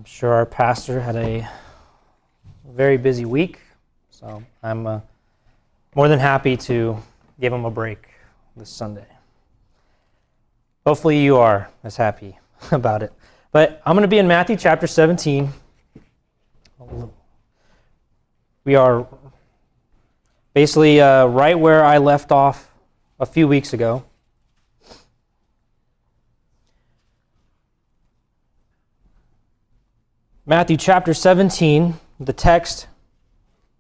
I'm sure our pastor had a very busy week, so I'm more than happy to give him a break this Sunday. Hopefully you are as happy about it. But I'm going to be in Matthew chapter 17. We are basically right where I left off a few weeks ago. Matthew chapter 17, the text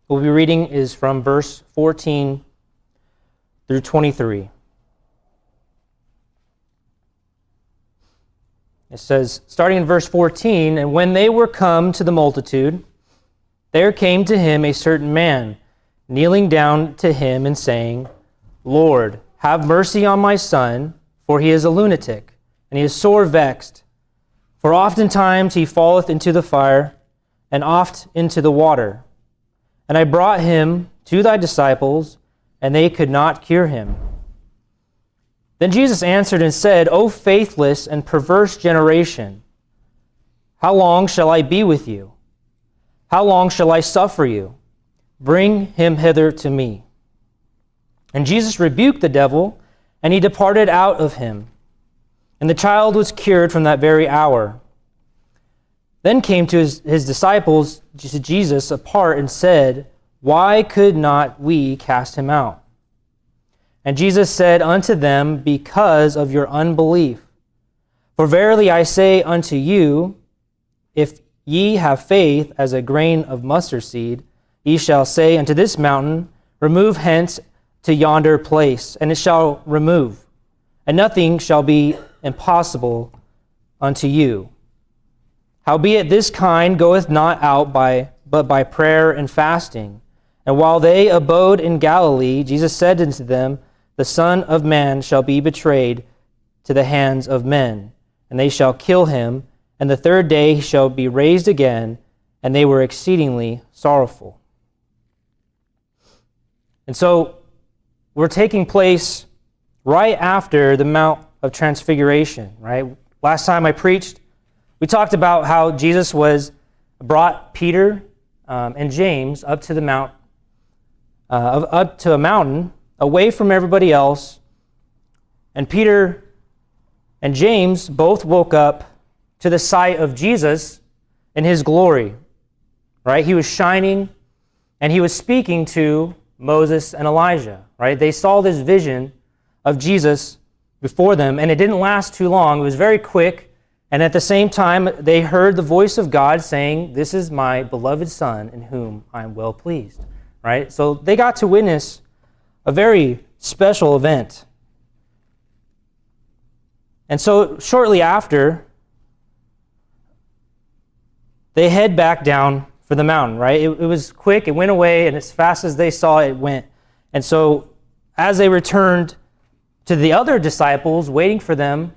we'll be reading is from verse 14 through 23. It says, starting in verse 14, "And when they were come to the multitude, there came to him a certain man, kneeling down to him and saying, Lord, have mercy on my son, for he is a lunatic, and he is sore vexed. For oftentimes he falleth into the fire, and oft into the water. And I brought him to thy disciples, and they could not cure him. Then Jesus answered and said, O faithless and perverse generation, how long shall I be with you? How long shall I suffer you? Bring him hither to me. And Jesus rebuked the devil, and he departed out of him. And the child was cured from that very hour. Then came to his disciples to Jesus apart and said, Why could not we cast him out? And Jesus said unto them, Because of your unbelief. For verily I say unto you, if ye have faith as a grain of mustard seed, ye shall say unto this mountain, Remove hence to yonder place, and it shall remove, and nothing shall be impossible unto you. Howbeit this kind goeth not out but by prayer and fasting. And while they abode in Galilee, Jesus said unto them, The Son of Man shall be betrayed to the hands of men, and they shall kill him, and the third day he shall be raised again. And they were exceedingly sorrowful." And so we're taking place right after the Mount of Transfiguration, right? Last time I preached, we talked about how Jesus brought Peter and James up to the mount, up to a mountain, away from everybody else. And Peter and James both woke up to the sight of Jesus in his glory, right? He was shining, and he was speaking to Moses and Elijah, right? They saw this vision of Jesus before them, and it didn't last too long. It was very quick, and at the same time, they heard the voice of God saying, This is my beloved Son, in whom I am well pleased, right? So they got to witness a very special event. And so shortly after, they head back down for the mountain, right? It was quick, it went away, and as fast as they saw it, went. And so as they returned to the other disciples waiting for them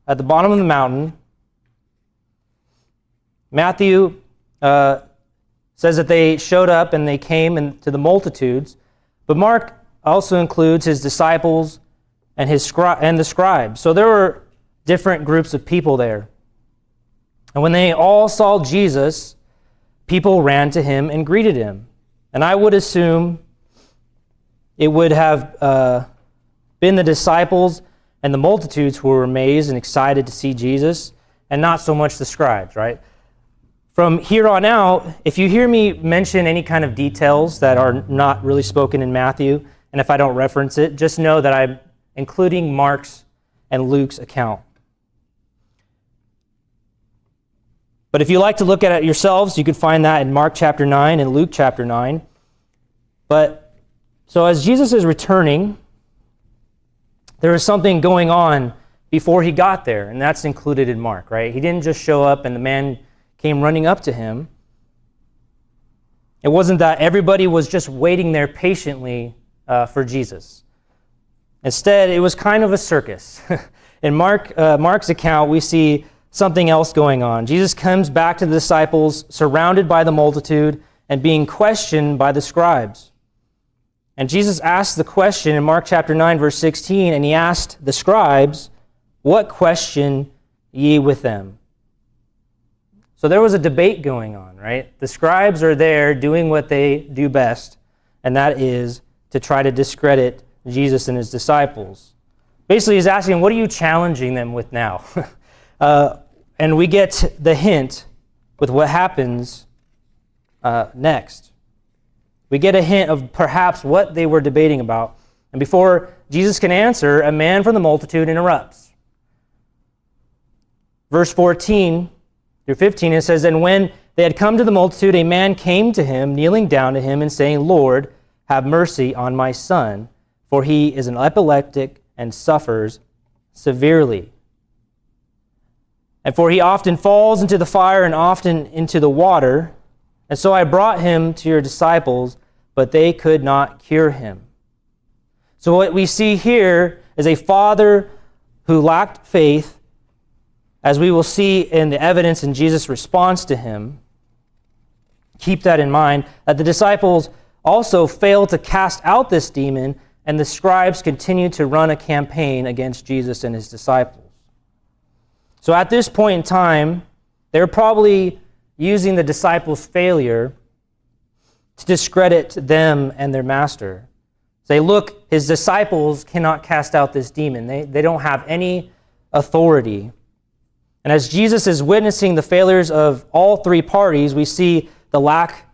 at the bottom of the mountain, Matthew says that they showed up and they came to the multitudes, but Mark also includes his disciples and the scribes. So there were different groups of people there. And when they all saw Jesus, people ran to him and greeted him. And I would assume it would have been the disciples and the multitudes who were amazed and excited to see Jesus, and not so much the scribes, right? From here on out, if you hear me mention any kind of details that are not really spoken in Matthew, and if I don't reference it, just know that I'm including Mark's and Luke's account. But if you like to look at it yourselves, you can find that in Mark chapter 9 and Luke chapter 9. But so as Jesus is returning, there was something going on before he got there, and that's included in Mark, right? He didn't just show up and the man came running up to him. It wasn't that everybody was just waiting there patiently for Jesus. Instead, it was kind of a circus. In Mark's account, we see something else going on. Jesus comes back to the disciples, surrounded by the multitude and being questioned by the scribes. And Jesus asked the question in Mark chapter 9, verse 16, and he asked the scribes, What question ye with them? So there was a debate going on, right? The scribes are there doing what they do best, and that is to try to discredit Jesus and his disciples. Basically, he's asking, what are you challenging them with now? And we get the hint with what happens next. We get a hint of perhaps what they were debating about. And before Jesus can answer, a man from the multitude interrupts. Verse 14 through 15, it says, "And when they had come to the multitude, a man came to him, kneeling down to him and saying, 'Lord, have mercy on my son, for he is an epileptic and suffers severely. And for he often falls into the fire and often into the water. And so I brought him to your disciples, but they could not cure him.'" So what we see here is a father who lacked faith, as we will see in the evidence in Jesus' response to him. Keep that in mind, that the disciples also failed to cast out this demon, and the scribes continued to run a campaign against Jesus and his disciples. So at this point in time, they're probably using the disciples' failure to discredit them and their master. Say, look, his disciples cannot cast out this demon. They don't have any authority. And as Jesus is witnessing the failures of all three parties, we see the lack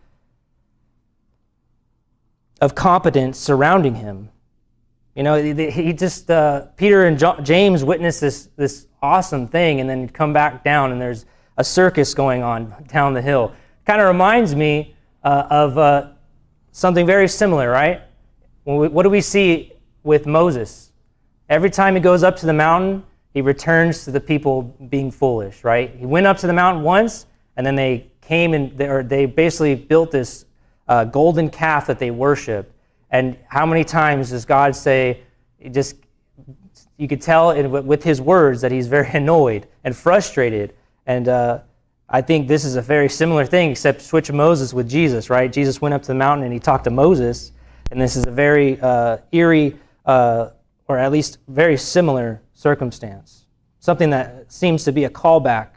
of competence surrounding him. You know, he just, Peter and James witnessed this awesome thing, and then come back down and there's a circus going on down the hill. Kind of reminds me of something very similar, right? What do we see with Moses? Every time he goes up to the mountain, he returns to the people being foolish, right? He went up to the mountain once, and then they came and they basically built this golden calf that they worshiped. And how many times does God say, you could tell with his words that he's very annoyed and frustrated. And I think this is a very similar thing, except switch Moses with Jesus, right? Jesus went up to the mountain and he talked to Moses. And this is a very eerie, or at least very similar circumstance. Something that seems to be a callback.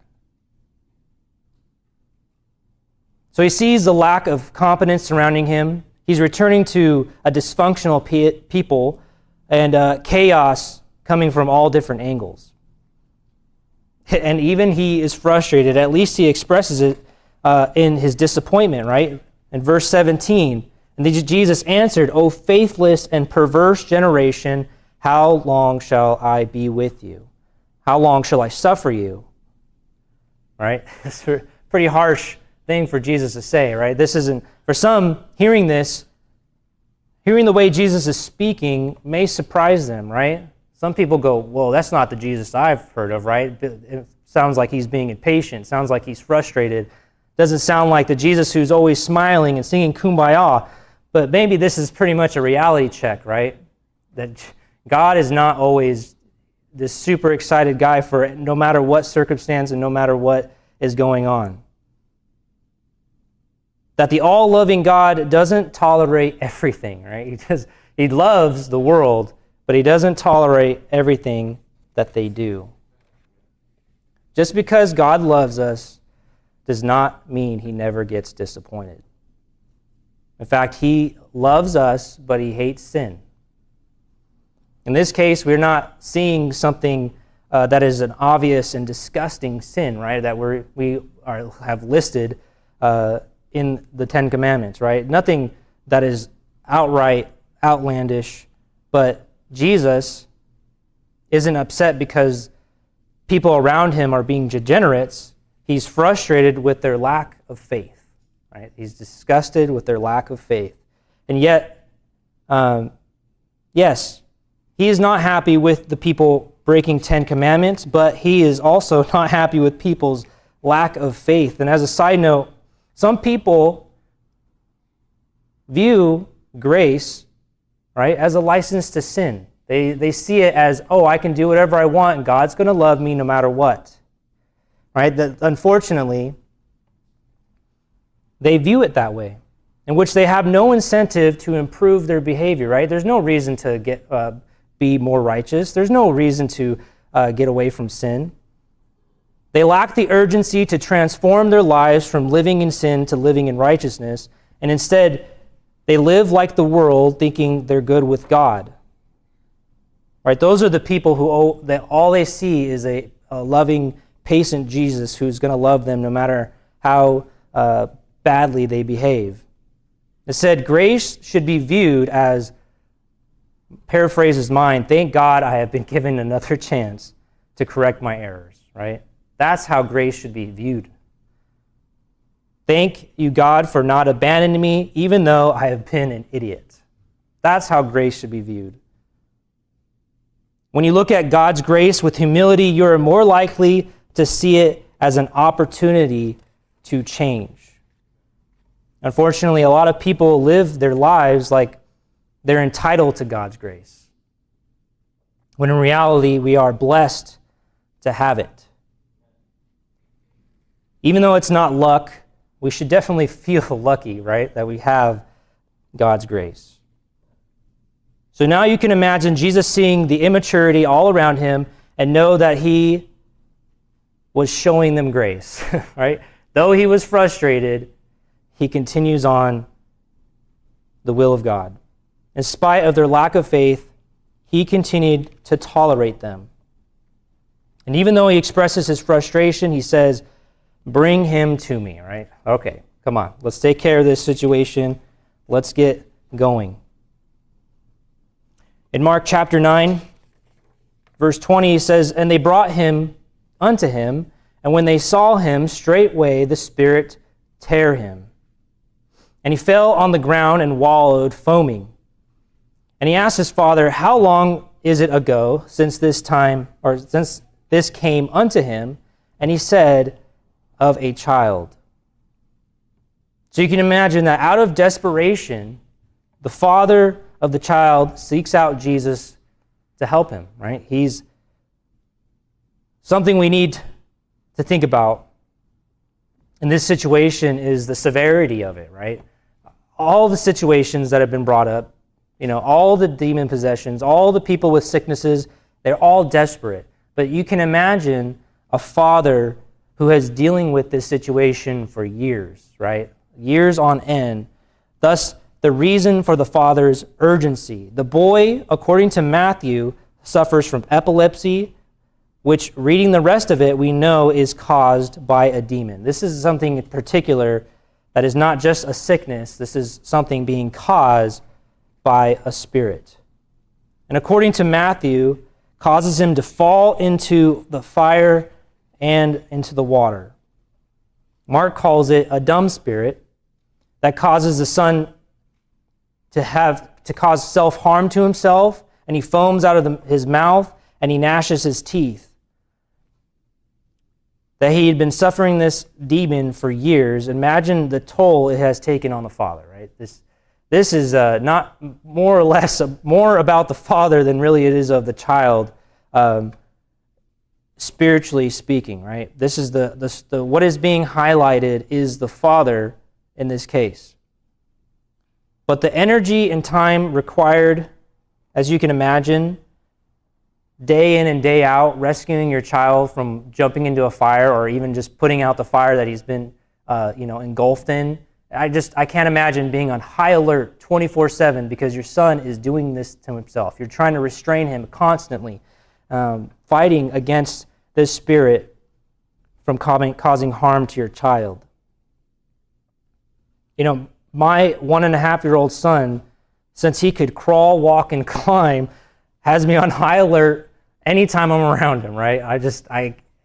So he sees the lack of competence surrounding him. He's returning to a dysfunctional people and chaos coming from all different angles. And even he is frustrated. At least he expresses it in his disappointment, right? In verse 17, "And Jesus answered, 'O faithless and perverse generation, how long shall I be with you? How long shall I suffer you?'" Right? It's a pretty harsh thing for Jesus to say, right? This isn't, for some, hearing the way Jesus is speaking may surprise them, right? Some people go, well, that's not the Jesus I've heard of, right? It sounds like he's being impatient. Sounds like he's frustrated. Doesn't sound like the Jesus who's always smiling and singing Kumbaya. But maybe this is pretty much a reality check, right? That God is not always this super excited guy for no matter what circumstance and no matter what is going on. That the all-loving God doesn't tolerate everything, right? He loves the world, but he doesn't tolerate everything that they do. Just because God loves us does not mean he never gets disappointed. In fact, he loves us, but he hates sin. In this case, we're not seeing something that is an obvious and disgusting sin, right? That we have listed in the Ten Commandments, right? Nothing that is outright outlandish, but Jesus isn't upset because people around him are being degenerates. He's frustrated with their lack of faith, right? He's disgusted with their lack of faith. And yet, yes, he is not happy with the people breaking 10 commandments, but he is also not happy with people's lack of faith. And as a side note, some people view grace, right, as a license to sin. They see it as, oh, I can do whatever I want and God's going to love me no matter what. Right? That, unfortunately, they view it that way, in which they have no incentive to improve their behavior, right? There's no reason to be more righteous. There's no reason to get away from sin. They lack the urgency to transform their lives from living in sin to living in righteousness, and instead, they live like the world, thinking they're good with God. Right? Those are the people who all they see is a loving, patient Jesus who's going to love them no matter how badly they behave. It said grace should be viewed as, paraphrases mine, thank God I have been given another chance to correct my errors, right? That's how grace should be viewed. Thank you, God, for not abandoning me, even though I have been an idiot. That's how grace should be viewed. When you look at God's grace with humility, you are more likely to see it as an opportunity to change. Unfortunately, a lot of people live their lives like they're entitled to God's grace, when in reality, we are blessed to have it. Even though it's not luck, we should definitely feel lucky, right, that we have God's grace. So now you can imagine Jesus seeing the immaturity all around him and know that he was showing them grace, right? Though he was frustrated, he continues on the will of God. In spite of their lack of faith, he continued to tolerate them. And even though he expresses his frustration, he says, bring him to me, right? Okay, come on. Let's take care of this situation. Let's get going. In Mark chapter 9, verse 20, he says, and they brought him unto him, and when they saw him, straightway the spirit tear him. And he fell on the ground and wallowed, foaming. And he asked his father, how long is it ago since this came unto him? And he said, of a child. So you can imagine that out of desperation, the father of the child seeks out Jesus to help him, right? He's something we need to think about in this situation is the severity of it, right? All the situations that have been brought up, all the demon possessions, all the people with sicknesses, they're all desperate. But you can imagine a father who has dealing with this situation for years, right? Years on end. Thus, the reason for the father's urgency. The boy, according to Matthew, suffers from epilepsy, which, reading the rest of it, we know is caused by a demon. This is something in particular that is not just a sickness. This is something being caused by a spirit. And according to Matthew, causes him to fall into the fire and into the water. Mark calls it a dumb spirit that causes the son to cause self-harm to himself, and he foams out of his mouth, and he gnashes his teeth. That he had been suffering this demon for years. Imagine the toll it has taken on the father, right? This is not more or less more about the father than really it is of the child, spiritually speaking, right? This is the what is being highlighted is the father in this case. But the energy and time required, as you can imagine, day in and day out, rescuing your child from jumping into a fire or even just putting out the fire that he's been engulfed in. I can't imagine being on high alert 24/7 because your son is doing this to himself. You're trying to restrain him constantly, fighting against this spirit from causing harm to your child. My 1.5-year-old son, since he could crawl, walk, and climb, has me on high alert anytime I'm around him, right?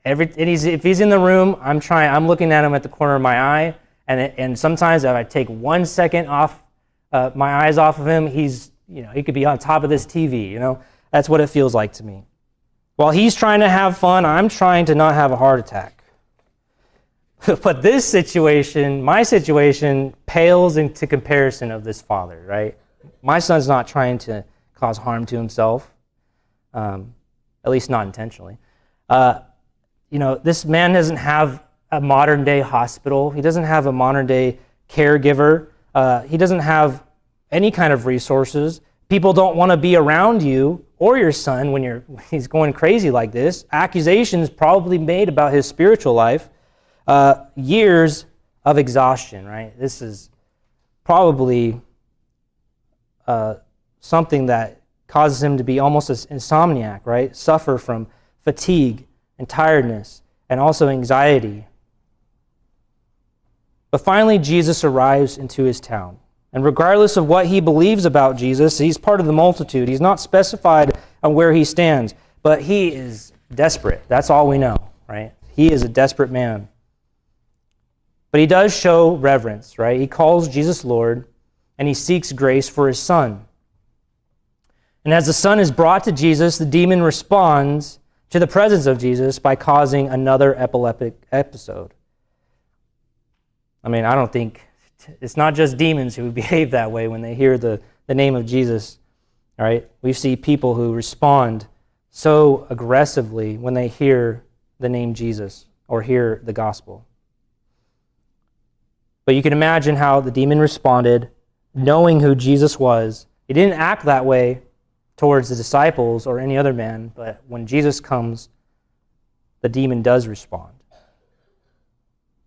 If he's in the room, I'm looking at him at the corner of my eye, and sometimes if I take 1 second off my eyes off of him, he could be on top of this TV, That's what it feels like to me. While he's trying to have fun, I'm trying to not have a heart attack. But this situation, my situation, pales into comparison of this father, right? My son's not trying to cause harm to himself, at least not intentionally. This man doesn't have a modern-day hospital. He doesn't have a modern-day caregiver. He doesn't have any kind of resources. People don't want to be around you or your son when he's going crazy like this. Accusations probably made about his spiritual life. Years of exhaustion, right? This is probably something that causes him to be almost an insomniac, right? Suffer from fatigue and tiredness and also anxiety. But finally, Jesus arrives into his town. And regardless of what he believes about Jesus, he's part of the multitude. He's not specified on where he stands, but he is desperate. That's all we know, right? He is a desperate man. But he does show reverence, right? He calls Jesus Lord, and he seeks grace for his son. And as the son is brought to Jesus, the demon responds to the presence of Jesus by causing another epileptic episode. I mean, I don't think it's not just demons who behave that way when they hear the name of Jesus, all right? We see people who respond so aggressively when they hear the name Jesus or hear the gospel. But you can imagine how the demon responded, knowing who Jesus was. He didn't act that way towards the disciples or any other man, but when Jesus comes, the demon does respond.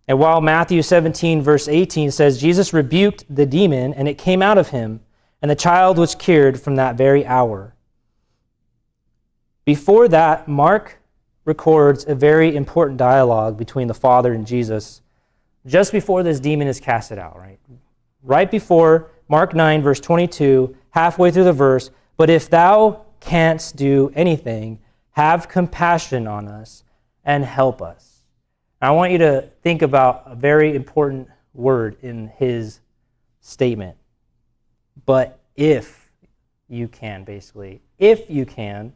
And while Matthew 17, verse 18 says, Jesus rebuked the demon, and it came out of him, and the child was cured from that very hour. Before that, Mark records a very important dialogue between the Father and Jesus, just before this demon is casted out, right? Right before Mark 9, verse 22, halfway through the verse, but if thou canst do anything, have compassion on us and help us. I want you to think about a very important word in his statement. But if you can, basically, if you can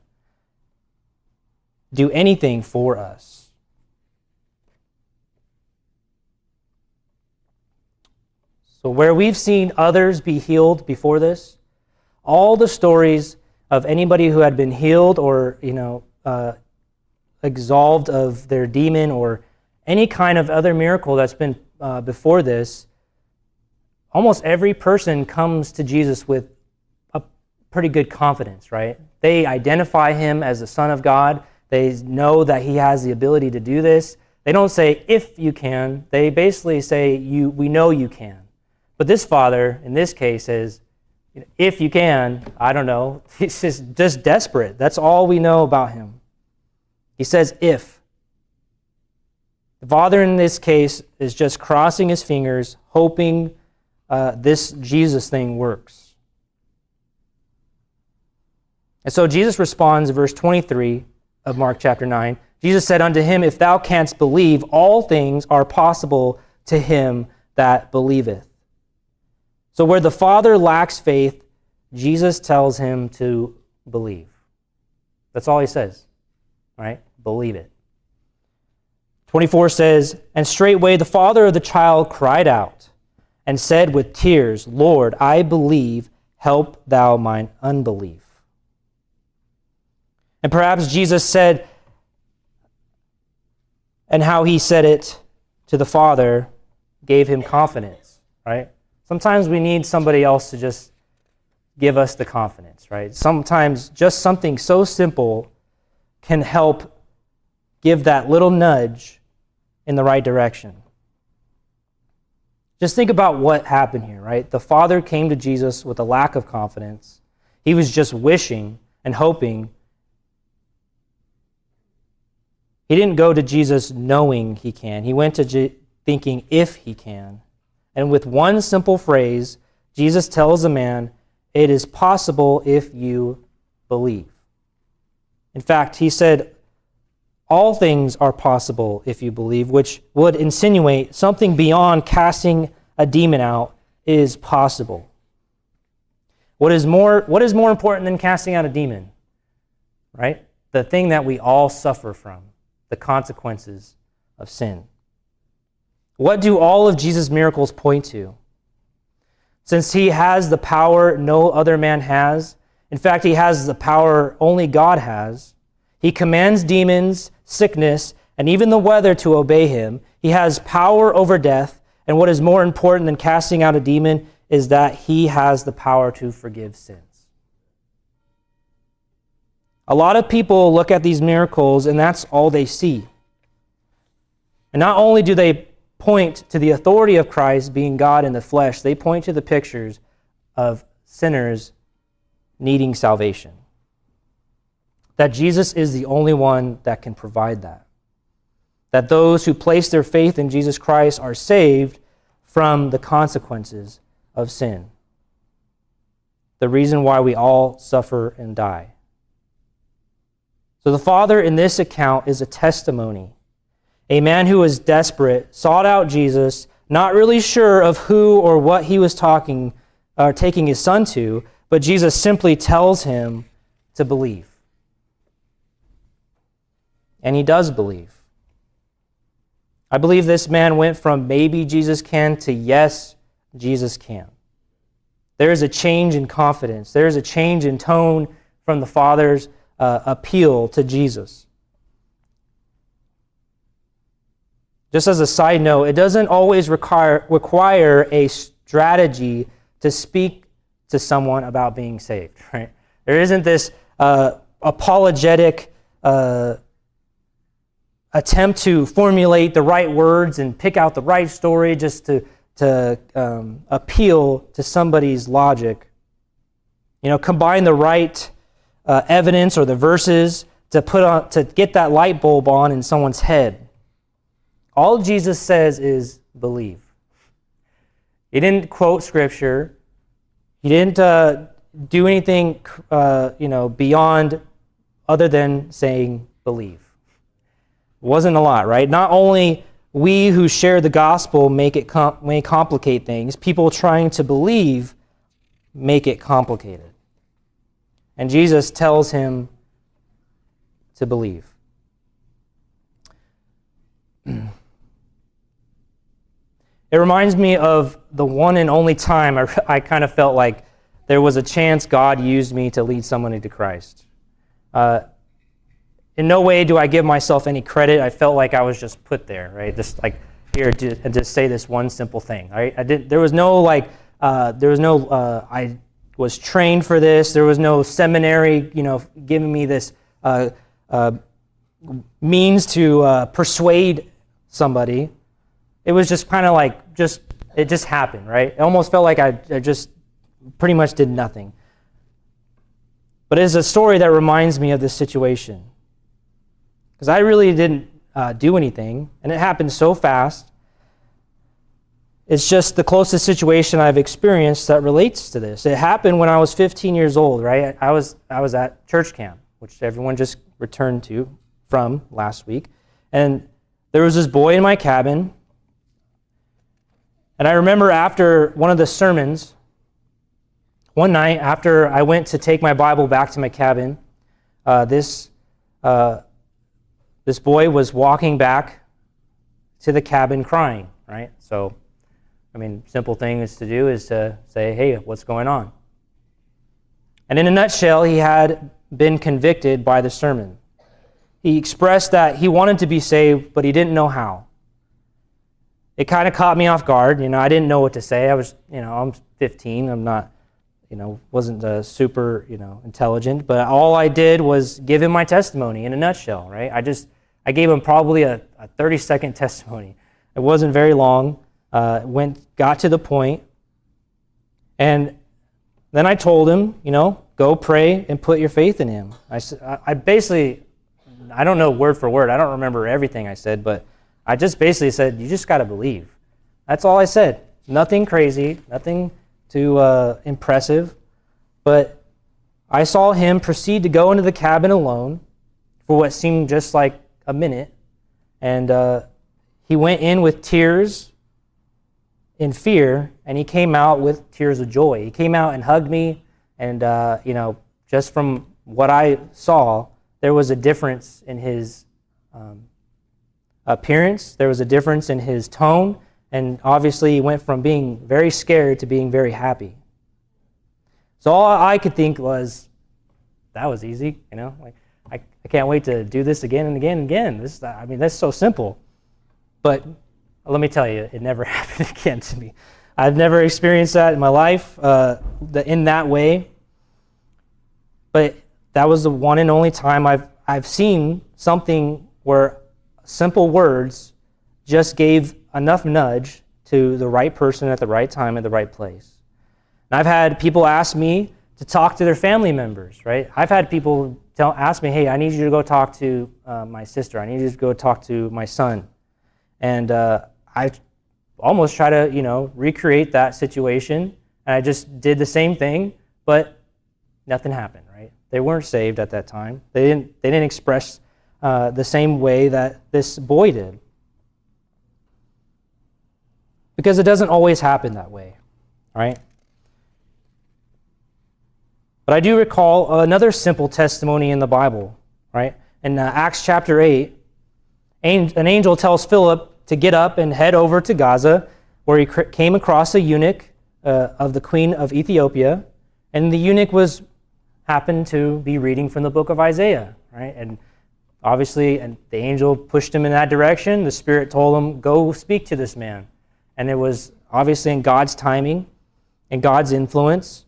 do anything for us. So where we've seen others be healed before this, all the stories of anybody who had been healed or, absolved of their demon or any kind of other miracle that's been before this, almost every person comes to Jesus with a pretty good confidence, right? They identify him as the Son of God. They know that he has the ability to do this. They don't say, if you can. They basically say, we know you can. But this father, in this case, says, if you can, I don't know. He's just desperate. That's all we know about him. He says, if. The father in this case is just crossing his fingers, hoping this Jesus thing works. And so Jesus responds in verse 23 of Mark chapter 9. Jesus said unto him, if thou canst believe, all things are possible to him that believeth. So where the Father lacks faith, Jesus tells him to believe. That's all he says, right? Believe it. 24 says, and straightway the father of the child cried out and said with tears, Lord, I believe, help thou mine unbelief. And perhaps Jesus said, and how he said it to the Father gave him confidence, right? Sometimes we need somebody else to just give us the confidence, right? Sometimes just something so simple can help give that little nudge in the right direction. Just think about what happened here, right? The Father came to Jesus with a lack of confidence. He was just wishing and hoping. He didn't go to Jesus knowing he can. He went to thinking if he can. And with one simple phrase, Jesus tells the man, it is possible if you believe. In fact, he said, all things are possible if you believe, which would insinuate something beyond casting a demon out is possible. What is more important than casting out a demon? Right? The thing that we all suffer from, the consequences of sin. What do all of Jesus' miracles point to? Since he has the power no other man has, in fact, he has the power only God has, he commands demons, sickness, and even the weather to obey him. He has power over death, and what is more important than casting out a demon is that he has the power to forgive sins. A lot of people look at these miracles and that's all they see. And not only do they point to the authority of Christ being God in the flesh, they point to the pictures of sinners needing salvation. That Jesus is the only one that can provide that. That those who place their faith in Jesus Christ are saved from the consequences of sin. The reason why we all suffer and die. So the Father in this account is a testimony. A man who was desperate sought out Jesus, not really sure of who or what he was taking his son to, but Jesus simply tells him to believe. And he does believe. I believe this man went from maybe Jesus can to yes, Jesus can. There is a change in confidence. There is a change in tone from the Father's appeal to Jesus. Just as a side note, it doesn't always require a strategy to speak to someone about being saved, right? There isn't this apologetic attempt to formulate the right words and pick out the right story just to appeal to somebody's logic. Combine the right evidence or the verses to get that light bulb on in someone's head. All Jesus says is believe. He didn't quote scripture. He didn't do anything beyond other than saying believe. It wasn't a lot, right? Not only we who share the gospel may complicate things, people trying to believe make it complicated. And Jesus tells him to believe. It reminds me of the one and only time I kind of felt like there was a chance God used me to lead someone into Christ. In no way do I give myself any credit. I felt like I was just put there, right? Just like, here, and just say this one simple thing, right? I was trained for this. There was no seminary, giving me this means to persuade somebody. It was just kind of like, it just happened, right? It almost felt like I just pretty much did nothing. But it's a story that reminds me of this situation. Because I really didn't do anything, and it happened so fast. It's just the closest situation I've experienced that relates to this. It happened when I was 15 years old, right? I was at church camp, which everyone just returned from last week. And there was this boy in my cabin. And I remember after one of the sermons, one night after I went to take my Bible back to my cabin, this boy was walking back to the cabin crying, right? So, simple thing is to do is to say, hey, what's going on? And in a nutshell, he had been convicted by the sermon. He expressed that he wanted to be saved, but he didn't know how. It kind of caught me off guard. I didn't know what to say. I'm 15. I'm not, wasn't super, intelligent. But all I did was give him my testimony in a nutshell, right? I gave him probably a 30-second testimony. It wasn't very long. Got to the point. And then I told him, go pray and put your faith in him. I basically, I don't know word for word. I don't remember everything I said, but I just basically said, you just got to believe. That's all I said. Nothing crazy, nothing too impressive. But I saw him proceed to go into the cabin alone for what seemed just like a minute. And he went in with tears in fear, and he came out with tears of joy. He came out and hugged me, and just from what I saw, there was a difference in his appearance. There was a difference in his tone, and obviously he went from being very scared to being very happy. So all I could think was, that was easy, I can't wait to do this again and again and again. That's so simple. But let me tell you, it never happened again to me. I've never experienced that in my life in that way. But that was the one and only time I've seen something where simple words just gave enough nudge to the right person at the right time at the right place. And I've had people ask me to talk to their family members, right? I've had people ask me, hey, I need you to go talk to my sister. I need you to go talk to my son. And I almost try to, recreate that situation. And I just did the same thing, but nothing happened, right? They weren't saved at that time. They didn't express the same way that this boy did. Because it doesn't always happen that way, right? But I do recall another simple testimony in the Bible, right? In Acts chapter 8, an angel tells Philip to get up and head over to Gaza, where he came across a eunuch of the queen of Ethiopia, and the eunuch happened to be reading from the book of Isaiah, right? And obviously, the angel pushed him in that direction. The Spirit told him, go speak to this man. And it was obviously in God's timing and God's influence,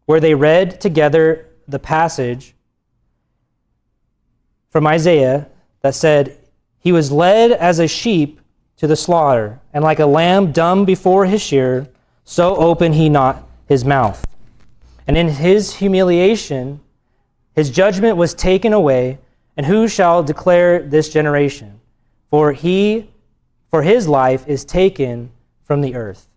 where they read together the passage from Isaiah that said, he was led as a sheep to the slaughter, and like a lamb dumb before his shearer, so opened he not his mouth. And in his humiliation, his judgment was taken away, and who shall declare this generation? For his life is taken from the earth.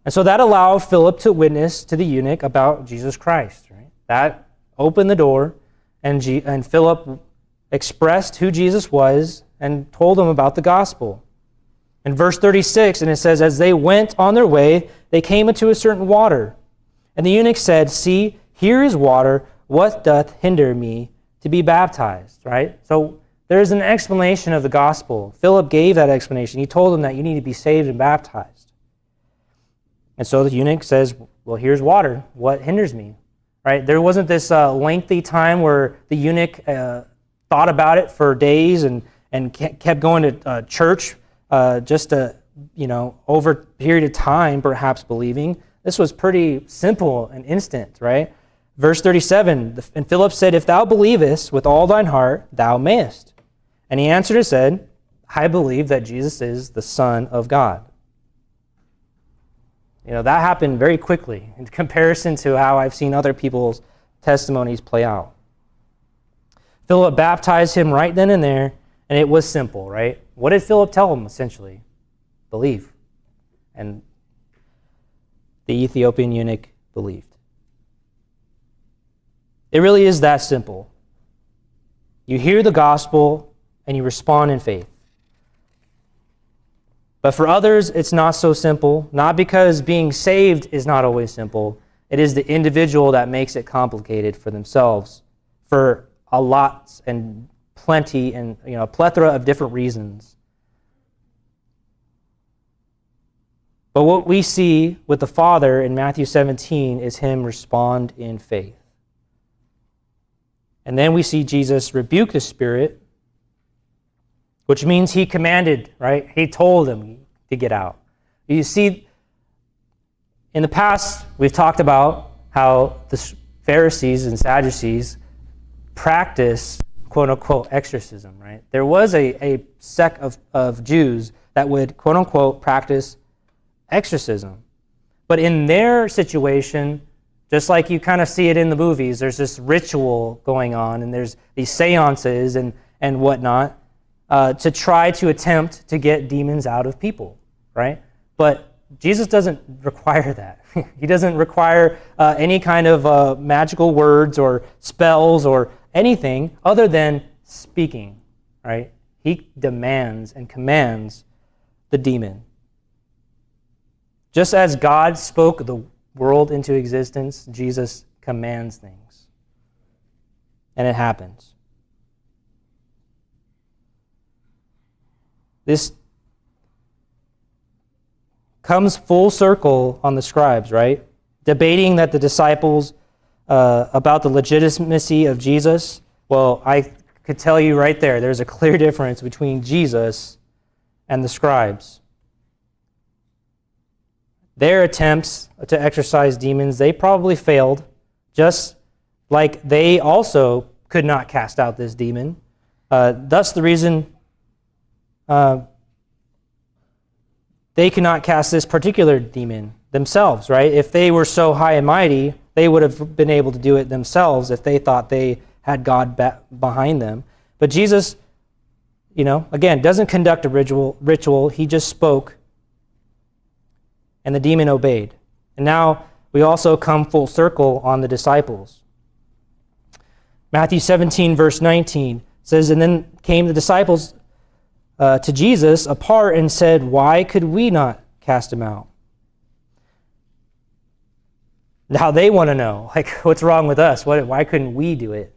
And so that allowed Philip to witness to the eunuch about Jesus Christ, right? That opened the door, and Philip expressed who Jesus was and told him about the gospel. In verse 36, and it says, as they went on their way, they came into a certain water. And the eunuch said, see, here is water. What doth hinder me to be baptized? Right? So there's an explanation of the gospel. Philip gave that explanation. He told them that you need to be saved and baptized. And so the eunuch says, well, here's water. What hinders me? Right? There wasn't this lengthy time where the eunuch thought about it for days and kept going to church just over a period of time, perhaps believing. This was pretty simple and instant, right? Verse 37, and Philip said, if thou believest with all thine heart, thou mayest. And he answered and said, I believe that Jesus is the Son of God. That happened very quickly in comparison to how I've seen other people's testimonies play out. Philip baptized him right then and there, and it was simple, right? What did Philip tell him, essentially? Believe. And the Ethiopian eunuch believed. It really is that simple. You hear the gospel, and you respond in faith. But for others, it's not so simple, not because being saved is not always simple. It is the individual that makes it complicated for themselves for a lot and plenty and a plethora of different reasons. But what we see with the Father in Matthew 17 is him respond in faith. And then we see Jesus rebuke the spirit, which means he commanded, right? He told him to get out. You see, in the past, we've talked about how the Pharisees and Sadducees practice quote-unquote exorcism, right? There was a sect of Jews that would quote-unquote practice exorcism. But in their situation, just like you kind of see it in the movies, there's this ritual going on, and there's these seances and whatnot to try to attempt to get demons out of people, right? But Jesus doesn't require that. He doesn't require any kind of magical words or spells or anything other than speaking, right? He demands and commands the demon. Just as God spoke the world into existence, Jesus commands things. And it happens. This comes full circle on the scribes, right? Debating that the disciples about the legitimacy of Jesus. Well, I could tell you right there's a clear difference between Jesus and the scribes. Their attempts to exorcise demons, they probably failed just like they also could not cast out this demon. Thus the reason they could not cast this particular demon themselves, right? If they were so high and mighty, they would have been able to do it themselves if they thought they had God behind them. But Jesus, again, doesn't conduct a ritual. He just spoke, and the demon obeyed. And now we also come full circle on the disciples. Matthew 17, verse 19 says, "And then came the disciples to Jesus apart and said, 'Why could we not cast him out?'" Now they want to know, what's wrong with us? Why couldn't we do it?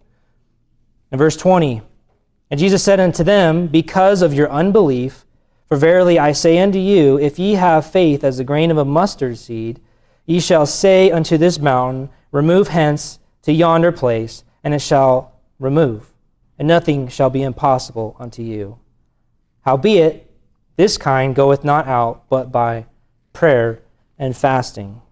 In verse 20, "And Jesus said unto them, Because of your unbelief, for verily I say unto you, if ye have faith as the grain of a mustard seed, ye shall say unto this mountain, Remove hence to yonder place, and it shall remove, and nothing shall be impossible unto you. Howbeit, this kind goeth not out but by prayer and fasting."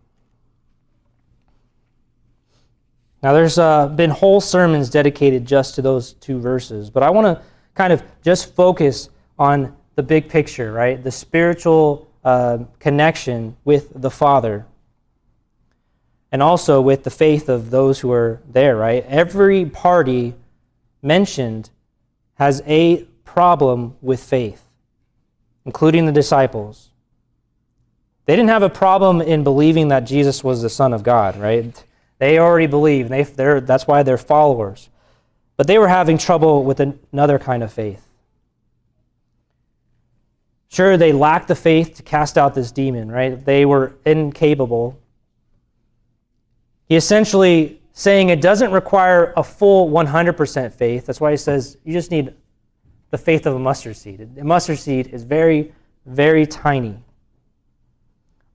Now there's been whole sermons dedicated just to those two verses, but I want to kind of just focus on the big picture, right? The spiritual connection with the Father, and also with the faith of those who are there, right? Every party mentioned has a problem with faith, including the disciples. They didn't have a problem in believing that Jesus was the Son of God, right? They already believe, that's why they're followers. But they were having trouble with another kind of faith. Sure, they lacked the faith to cast out this demon, right? They were incapable. He essentially saying it doesn't require a full 100% faith. That's why he says you just need the faith of a mustard seed. A mustard seed is very, very tiny.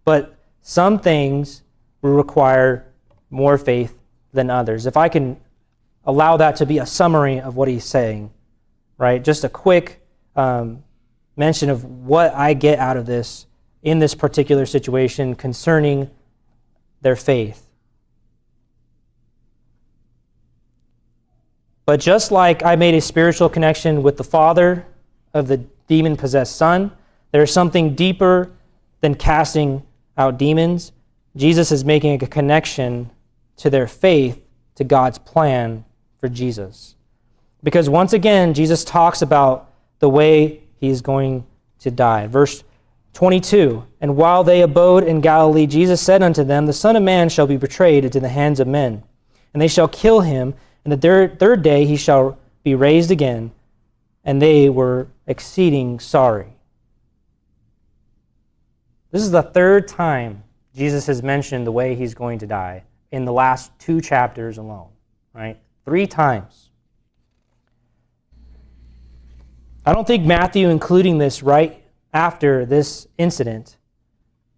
But some things will require more faith than others. If I can allow that to be a summary of what he's saying, right? Just a quick mention of what I get out of this in this particular situation concerning their faith. But just like I made a spiritual connection with the father of the demon-possessed son, there's something deeper than casting out demons. Jesus is making a connection to their faith to God's plan for Jesus. Because once again, Jesus talks about the way he's going to die. Verse 22, "And while they abode in Galilee, Jesus said unto them, The Son of Man shall be betrayed into the hands of men, and they shall kill him, and the third day he shall be raised again. And they were exceeding sorry." This is the third time Jesus has mentioned the way he's going to die in the last 2 chapters alone, right? 3 times. I don't think Matthew including this right after this incident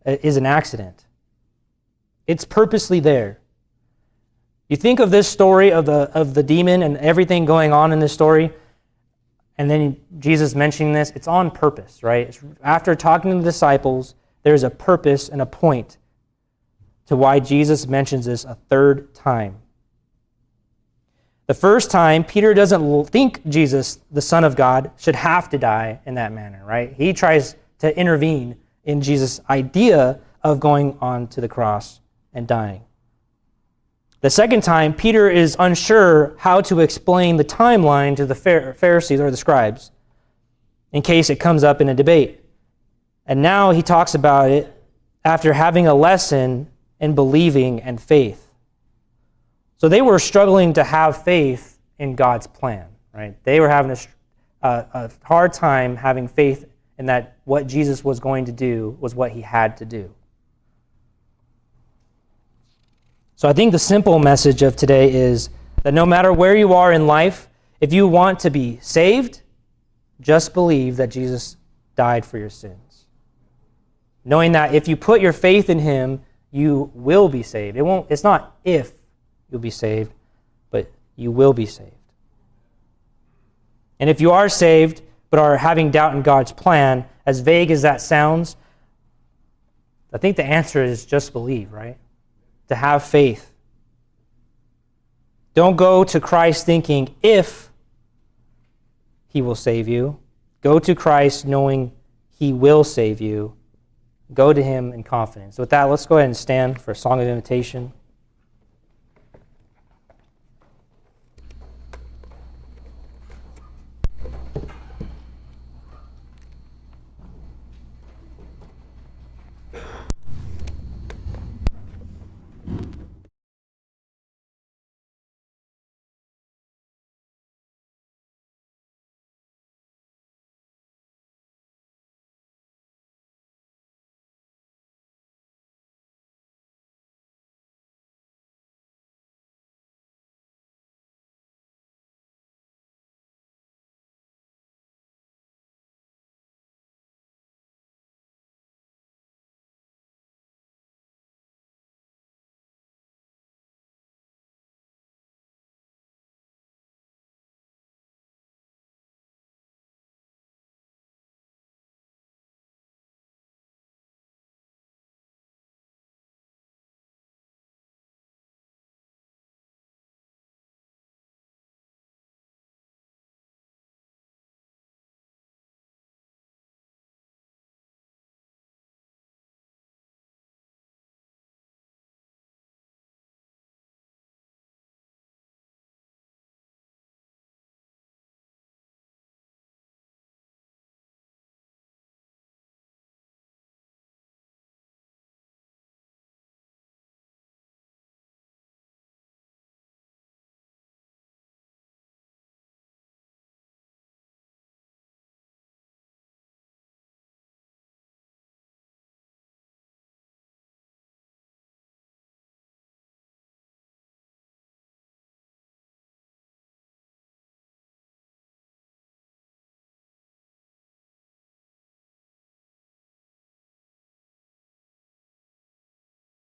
is an accident. It's purposely there. You think of this story of the demon and everything going on in this story, and then Jesus mentioning this, it's on purpose, right? It's after talking to the disciples, there's a purpose and a point to why Jesus mentions this a 3rd time. The first time, Peter doesn't think Jesus, the Son of God, should have to die in that manner, right? He tries to intervene in Jesus' idea of going on to the cross and dying. The second time, Peter is unsure how to explain the timeline to the Pharisees or the scribes in case it comes up in a debate. And now he talks about it after having a lesson in believing and faith. So they were struggling to have faith in God's plan, right? They were having a hard time having faith in that what Jesus was going to do was what he had to do. So I think the simple message of today is that no matter where you are in life, if you want to be saved, just believe that Jesus died for your sins. Knowing that if you put your faith in him, you will be saved. It's not if you'll be saved, but you will be saved. And if you are saved, but are having doubt in God's plan, as vague as that sounds, I think the answer is just believe, right? To have faith. Don't go to Christ thinking if he will save you. Go to Christ knowing he will save you. Go to him in confidence. With that, let's go ahead and stand for a song of invitation.